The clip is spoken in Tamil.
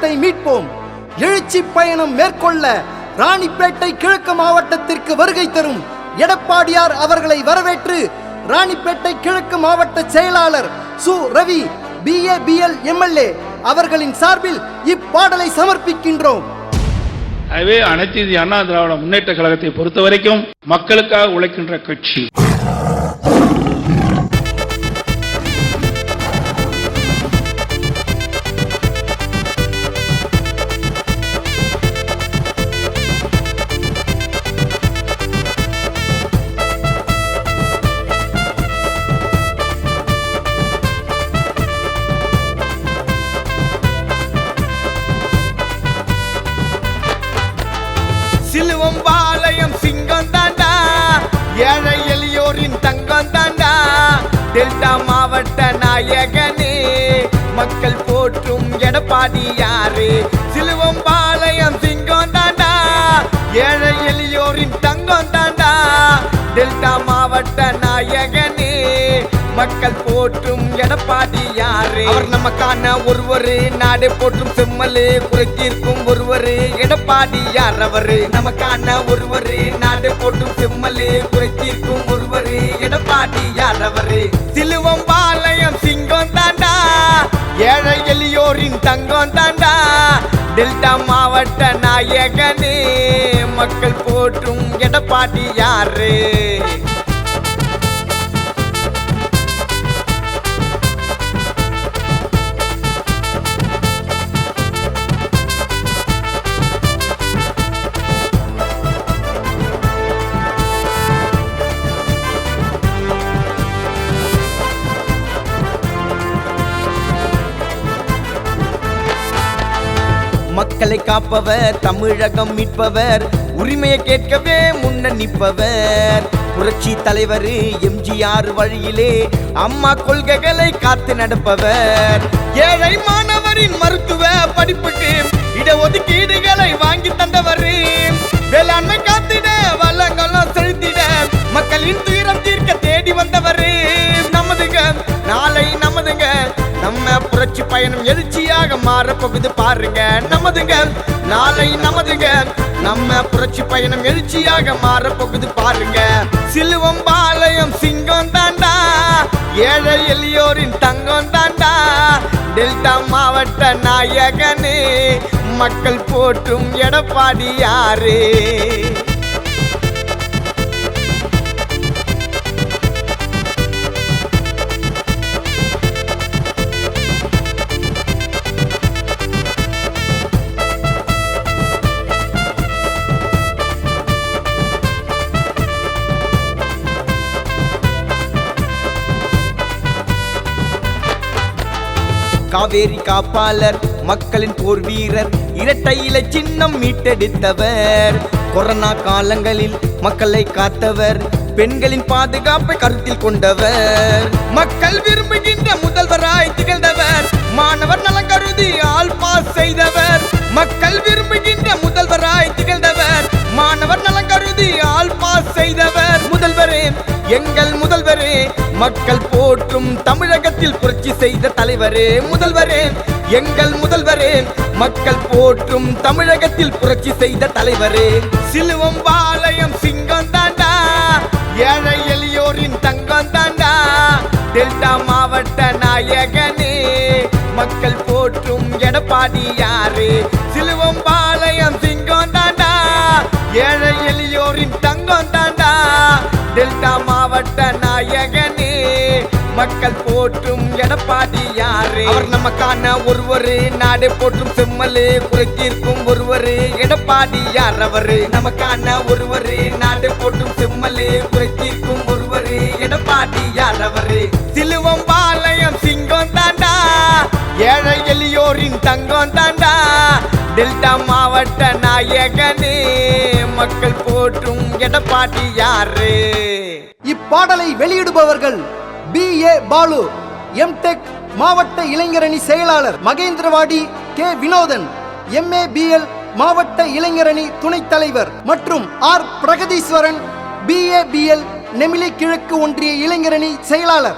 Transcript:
தமிழகத்தை மீட்போம் எழுச்சி பயணம் மேற்கொள்ள ராணிப்பேட்டை கிழக்கு மாவட்டத்திற்கு வருகை தரும் எடப்பாடியார் அவர்களை வரவேற்று ராணிப்பேட்டை கிழக்கு மாவட்ட செயலாளர் சு ரவி BABL MLA அவர்களின் சார்பில் இப்பாடலை சமர்ப்பிக்கின்றோம். எனவே அனைத்து இந்திய அண்ணா திராவிட முன்னேற்ற கழகத்தை பொறுத்த வரைக்கும் மக்களுக்காக உழைக்கின்ற கட்சி. சிலுவம்பாளையம் சிங்கம் தாண்டா, ஏழை எளியோரின் தங்கம் தாண்டா, டெல்டா மாவட்ட நாயகனே மக்கள் போற்றும் எடப்பாடியாரே. சிலுவம்பாளையம் சிங்கம் தாண்டா, ஏழை எளியோரின் தங்கம் தாண்டா, டெல்டா மாவட்ட நாயகனே மக்கள் போற்றும் எடப்பாடியாரே. அவர் நமக்கான ஒருவரு, நாடு போற்றும் செம்மலு குறைத்தீர்க்கும் ஒருவரு எடப்பாடியார். அவரு நமக்கான ஒருவரு, நாடு போற்றும் செம்மலு குறைத்தீர்க்கும் ஒருவரு எடப்பாடியார். அவரு சிலுவம்பாளையம் சிங்கம் தாண்டா, ஏழை எளியோரின் தங்கம் தாண்டா, டெல்டா மாவட்ட நாயகனே மக்கள் போற்றும் எடப்பாடியாரு. மக்களை காப்பவர், தமிழகம் மீட்பவர், உரிமையை கேட்கவே முன்ன நிற்பவர், புரட்சி தலைவர் MGR வழியிலே அம்மா கொள்கைகளை காத்து நடப்பவர், ஏழை மாணவரின் மருத்துவ படிப்புக்கு இடஒதுக்கீடுகளை வாங்கி தந்தவர், வேளாண்மை காத்திட வளங்களும் செலுத்திட மக்களின் துயரம் தீர்க்க தேடி வந்தவர். நமதுங்க நாளை நமதுங்க, நம்ம புரட்சி பயணம் எழுச்சியாக மாறப்போகுது பாருங்க. நமதுங்க நாளை நமதுங்க, நம்ம புரட்சி பயணம் எழுச்சியாக மாறப்போகுது பாருங்க. சிலுவம்பாளையம் சிங்கம் தாண்டா, ஏழை எளியோரின் தங்கம் தாண்டா, டெல்டா மாவட்ட நாயகனே மக்கள் போற்றும் எடப்பாடியாரே. காவேரி காப்பாளர், மக்களின் போர் வீரர், இரட்டை இலை சின்னம் மீட்டெடுத்தவர், கொரோனா காலங்களில் மக்களை காத்தவர், பெண்களின் பாதுகாப்பை கருத்தில் கொண்டவர், மக்கள் விரும்புகின்ற முதல்வராய் திகழ்ந்தவர், மாணவர் நலன் கருதி ஆல் பாஸ் செய்தவர், மக்கள் விரும்புகின்ற முதல்வராய் திகழ்ந்தவர், மாணவர் நலன் கருதி ஆல் பாஸ் செய்தவர், முதல்வரே எங்கள் முதல்வரே மக்கள் போற்றும் தமிழகத்தில் புரட்சி செய்த தலைவரே. முதல்வரே எங்கள் முதல்வரே மக்கள் போற்றும் தமிழகத்தில் புரட்சி செய்த தலைவரே. சிலுவம்பாளையம் சிங்கம் தாண்டா, ஏழை எளியோரின் தங்கம் தாண்டா, டெல்டா மாவட்ட நாயகனே மக்கள் போற்றும் எடப்பாடியாரே. சிலுவம்பாளையம் சிங்கம் தாண்டா, ஏழை எளியோரின் தங்கம் தாண்டா, டெல்டா மாவட்ட நாயகனே மக்கள் போற்றும் எடப்பாடியாரே. அவர் நமக்கான ஒருவரு, நாடு போற்றும் செம்மலு குறைத்தீர்க்கும் ஒருவரு எடப்பாடியார். அவரு நமக்கான ஒருவரு, நாடு போற்றும் செம்மலு குறைத்தீர்க்கும் ஒருவரு எடப்பாடியார். அவரு சிலுவம்பாளையம் சிங்கம் தாண்டா, ஏழை எளியோரின் தங்கம் தாண்டா, டெல்டா மாவட்ட நாயகனே மக்கள் போற்றும் எடப்பாடியாரு. இப்பாடலை வெளியிடுபவர்கள் BA பாலு, MTech மாவட்ட இளைஞரணி செயலாளர், மகேந்திரவாடி K வினோதன், MABL மாவட்ட இளைஞரணி துணைத் தலைவர் மற்றும் R பிரகதீஸ்வரன், BABL நெமிலி கிழக்கு ஒன்றிய இளைஞரணி செயலாளர்.